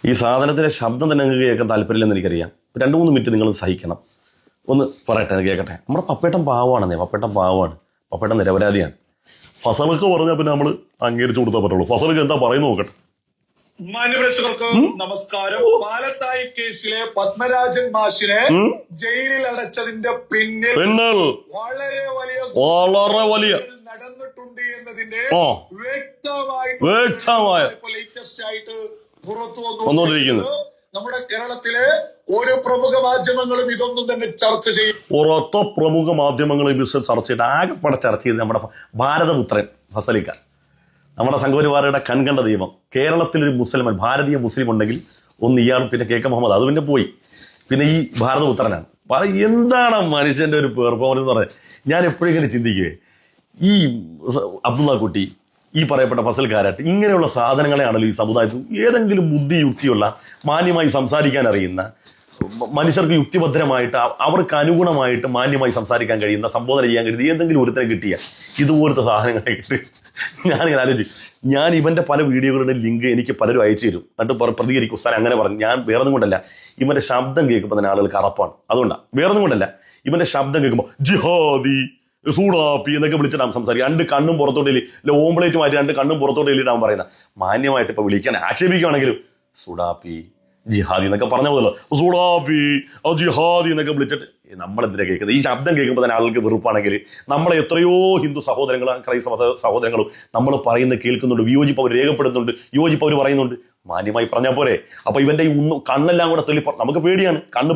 ഈ സാധനത്തിൻ്റെ ശബ്ദം തന്നെ നിങ്ങൾക്ക് കേൾക്കാൻ താല്പര്യമില്ലെന്ന് എനിക്കറിയാം. 2-3 മിനിറ്റ് നിങ്ങൾ സഹിക്കണം. ഒന്ന് പറയട്ടെ, കേൾക്കട്ടെ. നമ്മുടെ പപ്പേട്ടൻ പാവമാണെന്നേ, പപ്പേട്ടൻ പാവമാണ്, പപ്പേട്ടൻ നിരപരാധിയാണ്. ഫസലൊക്കെ പറഞ്ഞാൽ പിന്നെ നമ്മൾ അംഗീകരിച്ചു കൊടുത്താൽ പറ്റുള്ളൂ. ഫസലൊക്കെ എന്താ പറയുന്നു നോക്കട്ടെ. മാന്യപ്രേക്ഷകർക്ക് നമസ്കാരം. പാലത്തായി കേസിലെ പത്മരാജൻ മാഷിനെ ജയിലിൽ അടച്ചതിന്റെ പിന്നിൽ വളരെ വലിയ നടന്നിട്ടുണ്ട് എന്നതിന്റെ വ്യക്തമായ ലേറ്റസ്റ്റ് ആയിട്ട് പുറത്തു വന്നുകൊണ്ടിരിക്കുന്നത്. നമ്മുടെ കേരളത്തിലെ ഓരോ പ്രമുഖ മാധ്യമങ്ങളും ഇതൊന്നും തന്നെ ചർച്ച ചെയ്യും. ഓരോ പ്രമുഖ മാധ്യമങ്ങളും ചർച്ച ചെയ്ത് ആകെപ്പാടെ ചർച്ച ചെയ്ത് നമ്മുടെ ഭാരതപുത്രൻ ഫസലിക്ക, നമ്മുടെ സംഘപരിവാരയുടെ കൺകണ്ട ദൈവം. കേരളത്തിലൊരു മുസ്ലിമൻ, ഭാരതീയ മുസ്ലിം ഉണ്ടെങ്കിൽ ഒന്ന് ഇയാൾ, പിന്നെ കെ മുഹമ്മദ്, അത് പിന്നെ പോയി, പിന്നെ ഈ ഭാരതപുത്രനാണ്. എന്താണ് മനുഷ്യന്റെ ഒരു പെർഫോമൻസ് എന്ന് പറഞ്ഞത്? ഞാൻ എപ്പോഴും ഇങ്ങനെ ചിന്തിക്കുകയെ, ഈ അബ്ദുള്ള കുട്ടി, ഈ പറയപ്പെട്ട ഫസൽ കാരാട്ട്, ഇങ്ങനെയുള്ള സാധനങ്ങളെയാണല്ലോ ഈ സമുദായത്തിൽ ഏതെങ്കിലും ബുദ്ധിയുക്തിയുള്ള, മാന്യമായി സംസാരിക്കാൻ അറിയുന്ന, മനുഷ്യർക്ക് യുക്തിഭദ്രമായിട്ട് അവർക്ക് അനുഗുണമായിട്ട് മാന്യമായി സംസാരിക്കാൻ കഴിയുന്ന, സംബോധന ചെയ്യാൻ കഴിയുന്ന ഏതെങ്കിലും ഒരുത്തനെ കിട്ടിയ ഇതുപോലത്തെ സാധനങ്ങളെ കിട്ടി. ഞാനിങ്ങനെ ആലോചിച്ചു. ഞാൻ ഇവന്റെ പല വീഡിയോകളുടെ ലിങ്ക് എനിക്ക് പലരും അയച്ചു തരും, എന്നിട്ട് പ്രതികരിക്കും, ഉസ്താൻ അങ്ങനെ പറഞ്ഞു. ഞാൻ വേറൊന്നും കൊണ്ടല്ല, ഇവന്റെ ശബ്ദം കേൾക്കുമ്പോൾ തന്നെ ആളുകൾക്ക് അറപ്പാണ്, അതുകൊണ്ടാണ്, വേറൊന്നും കൊണ്ടല്ല. ഇവന്റെ ശബ്ദം കേൾക്കുമ്പോൾ ജിഹാദി, സൂടാപ്പി എന്നൊക്കെ വിളിച്ചിട്ടാണ് സംസാരിക്കുക. 2 കണ്ണും പുറത്തോട്ട് ഓംപ്ലേറ്റ് മാറ്റി 2 കണ്ണും പുറത്തോട്ട് എല്ലിട്ടാണ് പറയുന്നത്. മാന്യമായിട്ട് ഇപ്പൊ വിളിക്കാൻ ആക്ഷേപിക്കുകയാണെങ്കിലും സുഡാപ്പി, ജിഹാദി എന്നൊക്കെ പറഞ്ഞ പോലല്ലോ, സുഡാപ്പി, ജിഹാദി എന്നൊക്കെ വിളിച്ചിട്ട് നമ്മളെന്തിനാ കേൾക്കുന്നത്? ഈ ശബ്ദം കേൾക്കുമ്പോൾ തന്നെ ആളുകൾക്ക് വെറുപ്പാണെങ്കിൽ, നമ്മളെ എത്രയോ ഹിന്ദു സഹോദരങ്ങളും ക്രൈസ്തവ സഹോദരങ്ങളും നമ്മൾ പറയുന്നത് കേൾക്കുന്നുണ്ട്, വിയോജിപ്പ് അവർ രേഖപ്പെടുന്നുണ്ട്, യോജിപ്പ് അവർ പറയുന്നുണ്ട്. മാന്യമായി പറഞ്ഞാൽ പോരെ? അപ്പൊ ഇവന്റെ ഈ കണ്ണെല്ലാം കൂടെ തെളി, നമുക്ക് പേടിയാണ്, കണ്ണ്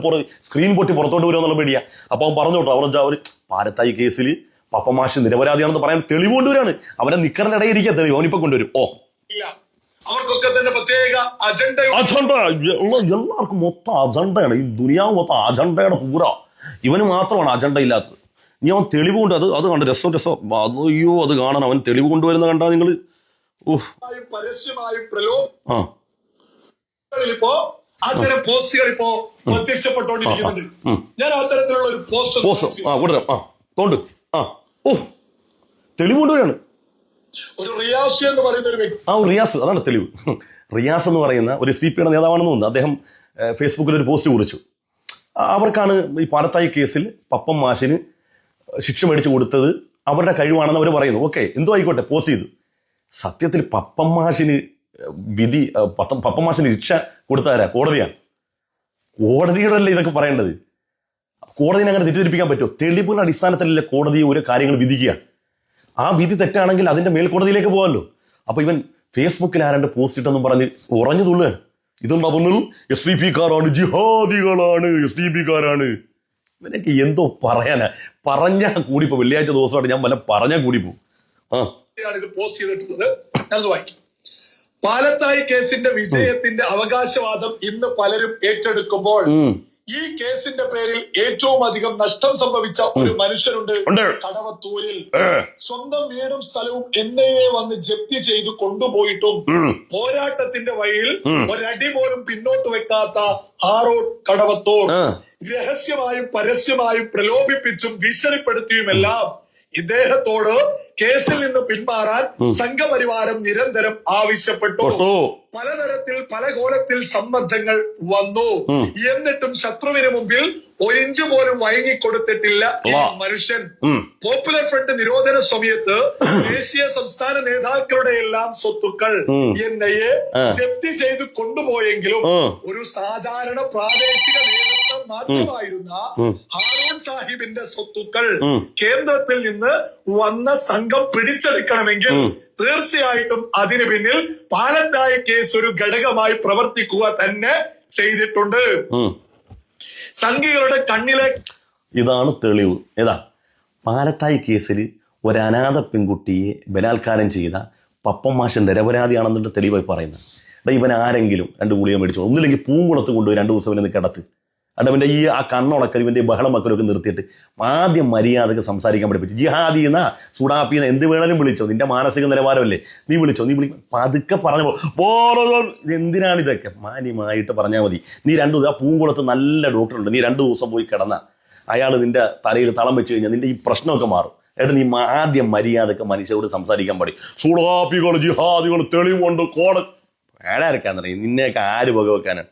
സ്ക്രീൻ പൊട്ടി പുറത്തോട്ട് വരുമെന്നുള്ള പേടിയാ. അപ്പൊ അവൻ പറഞ്ഞോട്ടോ, അവർ പാലത്തായി കേസിൽ പപ്പമാഷ് നിരപരാധിയാണെന്ന് പറയാൻ തെളിവ് കൊണ്ടുവരാണ്. അവനെ നിക്കറിന്റെ ഇടയിൽ ഇരിക്കുക തെളിവ് അവനിപ്പൊ കൊണ്ടുവരും. അവർക്കൊക്കെ തന്നെ പ്രത്യേക അജണ്ട, എല്ലാവർക്കും മൊത്തം അജണ്ടയാണ്. ഈ ദുനിയാവ് മൊത്തം അജണ്ടയുടെ പൂര. ഇവന് മാത്രമാണ് അജണ്ട ഇല്ലാത്തത്. ഇനി അവൻ തെളിവ് കൊണ്ട് അത് കണ്ട് രസം അയ്യോ അത് കാണണം. അവൻ തെളിവ് കൊണ്ടുവരുന്ന കണ്ടാ നിങ്ങള് പരസ്യമായും ഇപ്പോ അത്തരം പോസ്റ്റുകൾ ഇപ്പോ പ്രത്യക്ഷപ്പെട്ടുകൊണ്ടിരിക്കുന്നുണ്ട്. ഞാൻ അത്തരത്തിലുള്ള ഒരു പോസ്റ്റ് തെളിവ് കൊണ്ടുവരാണ്. ഒരു റിയാസ് എന്ന് പറയുന്ന ഒരു വ്യക്തി, റിയാസ്, അതാണ് തെളിവ്. റിയാസ് എന്ന് പറയുന്ന ഒരു SDPയുടെ നേതാവാണെന്ന് തോന്നുന്നു. അദ്ദേഹം ഫേസ്ബുക്കിൽ ഒരു പോസ്റ്റ് കുറിച്ചു. അവർക്കാണ് ഈ പാലത്തായി കേസിൽ പപ്പം മാഷിന് ശിക്ഷ മേടിച്ചു കൊടുത്തത് അവരുടെ കഴിവാണെന്ന് അവർ പറയുന്നു. ഓക്കെ, എന്തോ ആയിക്കോട്ടെ, പോസ്റ്റ് ചെയ്തു. സത്യത്തിൽ പപ്പം മാഷിന് ശിക്ഷ കൊടുത്തതാരാ? കോടതിയാണ്. കോടതിയോടല്ലേ ഇതൊക്കെ പറയേണ്ടത്? കോടതിനെ അങ്ങനെ തെറ്റിദ്ധരിപ്പിക്കാൻ പറ്റുമോ? തെളിവുകളുടെ അടിസ്ഥാനത്തിലല്ലേ കോടതി ഓരോ കാര്യങ്ങൾ വിധിക്കുക. ആ വിധി തെറ്റാണെങ്കിൽ അതിന്റെ മേൽക്കോടതിയിലേക്ക് പോകാമല്ലോ. അപ്പൊ ഇവൻ ഫേസ്ബുക്കിൽ ആരാണ്ട് പോസ്റ്റ് ഇട്ടെന്നും പറഞ്ഞ് ഉറഞ്ഞു തുള്ളുകയാണ്. ഇതെന്താ പറഞ്ഞത്? SDPക്കാരാണ്, ജിഹാദികളാണ്, SDPക്കാരാണ്. ഇവനൊക്കെ എന്തോ പറയാനാ? പറഞ്ഞാൽ കൂടിപ്പോ വെള്ളിയാഴ്ച ദിവസമായിട്ട് ഞാൻ വല്ല പറഞ്ഞാൽ കൂടിപ്പോ. ഇത് പോസ്റ്റ് ചെയ്തിട്ടുള്ളത് ഞാനത് വായിക്കും. പാലത്തായി കേസിന്റെ വിജയത്തിന്റെ അവകാശവാദം ഇന്ന് പലരും ഏറ്റെടുക്കുമ്പോൾ ഈ കേസിന്റെ പേരിൽ ഏറ്റവും അധികം നഷ്ടം സംഭവിച്ച ഒരു മനുഷ്യരുണ്ട് കടവത്തൂരിൽ. സ്വന്തം വീടും സ്ഥലവും NIA വന്ന് ജപ്തി ചെയ്ത് കൊണ്ടുപോയിട്ടും പോരാട്ടത്തിന്റെ വഴിയിൽ ഒരടി പോലും പിന്നോട്ട് വെക്കാത്ത ഹാറൂൺ കടവത്തൂർ രഹസ്യമായും പരസ്യമായും പ്രലോഭിപ്പിച്ചും ഭീഷണിപ്പെടുത്തിയുമെല്ലാം ഇദ്ദേഹത്തോട് കേസിൽ നിന്ന് പിന്മാറാൻ സംഘപരിവാരം നിരന്തരം ആവശ്യപ്പെട്ടു. പലതരത്തിൽ പല കോലത്തിൽ സമ്മർദ്ദങ്ങൾ വന്നു. എന്നിട്ടും ശത്രുവിന് മുമ്പിൽ 1 ഇഞ്ച് പോലും വഴങ്ങിക്കൊടുത്തിട്ടില്ല ഈ മനുഷ്യൻ. പോപ്പുലർ ഫ്രണ്ട് നിരോധന സമയത്ത് ദേശീയ സംസ്ഥാന നേതാക്കളുടെ എല്ലാം സ്വത്തുക്കൾ NIA ജപ്തി ചെയ്ത് കൊണ്ടുപോയെങ്കിലും ഒരു സാധാരണ പ്രാദേശിക നേതൃത്വം മാത്രമായിരുന്ന ഹാറൂൺ സാഹിബിന്റെ സ്വത്തുക്കൾ കേന്ദ്രത്തിൽ നിന്ന് വന്ന സംഘം പിടിച്ചെടുക്കണമെങ്കിൽ തീർച്ചയായിട്ടും അതിനു പിന്നിൽ പാലത്തായി കേസ് ഒരു ഘടകമായി പ്രവർത്തിക്കുക തന്നെ ചെയ്തിട്ടുണ്ട്. സംഘികളുടെ കണ്ണിലെ ഇതാണ് തെളിവ്. ഏതാ? പാലത്തായി കേസിൽ ഒരു അനാഥ പെൺകുട്ടിയെ ബലാത്കാരം ചെയ്ത പപ്പം മാഷ് നിരപരാധിയാണെന്നിട്ട് തെളിവായി പറയുന്നത്. ഇവൻ ആരെങ്കിലും 2 ഗുളിക മേടിച്ചോ, ഒന്നില്ലെങ്കിൽ പൂങ്കുളത്ത് കൊണ്ടുപോയി 2 ദിവസം ഇവനെ കിടത്ത്. ഇവന്റെ ആ കണ്ണുടക്കൽ, ഇവന്റെ ബഹളം മക്കളൊക്കെ നിർത്തിയിട്ട് ആദ്യം മര്യാദക്ക് സംസാരിക്കാൻ പഠിപ്പിച്ചു. ജിഹാദീന്ന, സുഡാപ്പീന്ന, എന്ത് വേണേലും വിളിച്ചോ, നിന്റെ മാനസിക നിലവാരമല്ലേ, നീ വിളിച്ചോ, നീ പതുക്കെ പറഞ്ഞ എന്തിനാണ് ഇതൊക്കെ? മാന്യമായിട്ട് പറഞ്ഞാൽ മതി. നീ 2 ദിവസം, ആ പൂങ്കുളത്ത് നല്ല ഡോക്ടറുണ്ട്, നീ 2 ദിവസം പോയി കിടന്ന അയാൾ നിന്റെ തലയിൽ തളം വെച്ച് കഴിഞ്ഞാൽ നിന്റെ ഈ പ്രശ്നമൊക്കെ മാറും. നീ ആദ്യം മര്യാദക്ക് മനുഷ്യരോട് സംസാരിക്കാൻ പാടി. സുഡാപ്പികൾ, ജിഹാദികൾ, തെളിവുണ്ട്, അയാളെ ആർക്കാന്നറിയാം, നിന്നെയൊക്കെ ആര് വകവെക്കാനാണ്?